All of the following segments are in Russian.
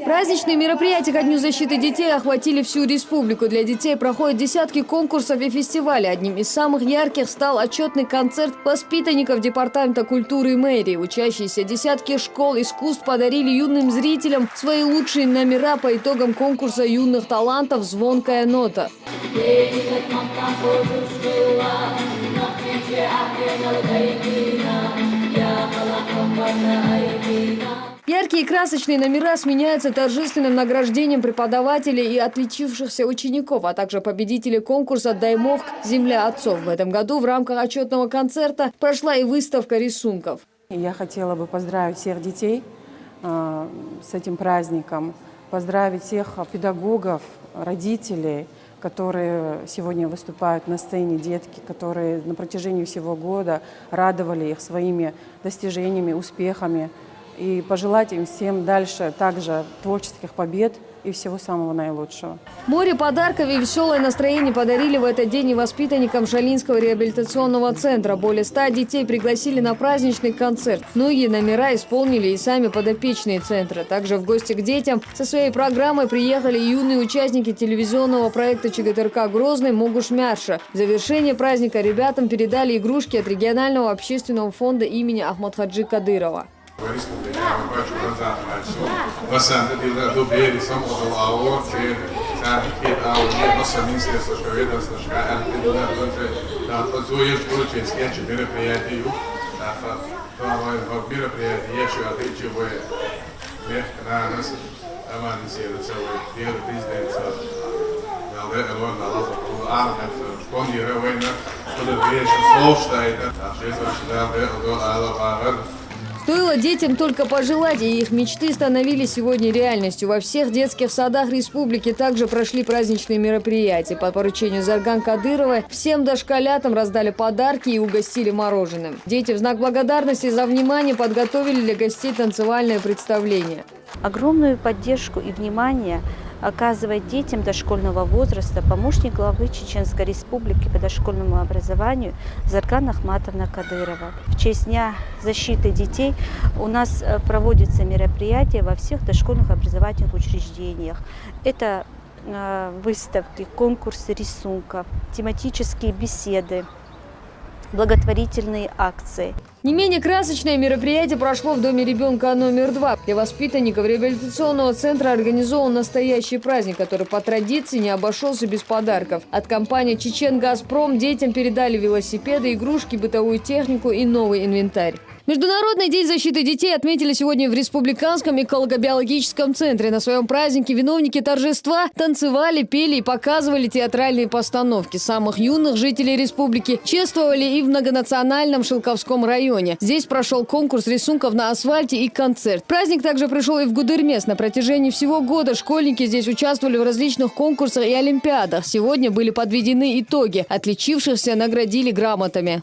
Праздничные мероприятия ко Дню защиты детей охватили всю республику. Для детей проходят десятки конкурсов и фестивалей. Одним из самых ярких стал отчетный концерт воспитанников Департамента культуры и мэрии. Учащиеся десятки школ искусств подарили юным зрителям свои лучшие номера по итогам конкурса юных талантов «Звонкая нота». Яркие и красочные номера сменяются торжественным награждением преподавателей и отличившихся учеников, а также победителей конкурса «Даймох. Земля отцов». В этом году в рамках отчетного концерта прошла и выставка рисунков. Я хотела бы поздравить всех детей с этим праздником, поздравить всех педагогов, родителей, которые сегодня выступают на сцене, детки, которые на протяжении всего года радовали их своими достижениями, успехами. И пожелать им всем дальше также творческих побед и всего самого наилучшего. Море подарков и веселое настроение подарили в этот день и воспитанникам Шалинского реабилитационного центра. Более 100 детей пригласили на праздничный концерт. Многие номера исполнили и сами подопечные центра. Также в гости к детям со своей программой приехали юные участники телевизионного проекта ЧГТРК «Грозный» Могушмярша. В завершение праздника ребятам передали игрушки от регионального общественного фонда имени Ахмадхаджи Кадырова. Стоило детям только пожелать, и их мечты становились сегодня реальностью. Во всех детских садах республики также прошли праздничные мероприятия. По поручению Зарган Кадыровой всем дошколятам раздали подарки и угостили мороженым. Дети в знак благодарности за внимание подготовили для гостей танцевальное представление. Огромную поддержку и внимание оказывает детям дошкольного возраста помощник главы Чеченской Республики по дошкольному образованию Зарган Ахматовна Кадырова. В честь Дня защиты детей у нас проводятся мероприятия во всех дошкольных образовательных учреждениях. Это выставки, конкурсы рисунков, тематические беседы, благотворительные акции. Не менее красочное мероприятие прошло в Доме ребенка номер 2. Для воспитанников реабилитационного центра организован настоящий праздник, который по традиции не обошелся без подарков. От компании «Чечен-Газпром» детям передали велосипеды, игрушки, бытовую технику и новый инвентарь. Международный день защиты детей отметили сегодня в Республиканском эколого-биологическом центре. На своем празднике виновники торжества танцевали, пели и показывали театральные постановки. Самых юных жителей республики чествовали и в многонациональном Шелковском районе. Здесь прошел конкурс рисунков на асфальте и концерт. Праздник также пришел и в Гудермес. На протяжении всего года школьники здесь участвовали в различных конкурсах и олимпиадах. Сегодня были подведены итоги. Отличившихся наградили грамотами.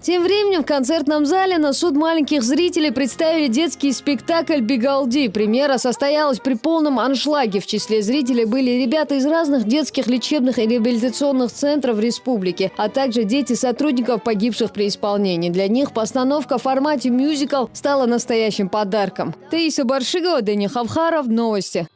Тем временем в концертном зале на суд маленьких зрителей представили детский спектакль «Бигалди». Премьера состоялась при полном аншлаге. В числе зрителей были ребята из разных детских лечебных и реабилитационных центров республики, а также дети сотрудников, погибших при исполнении. Для них постановка в формате мюзикл стала настоящим подарком. Таиса Баршигова, Дени Хавхаров. Новости.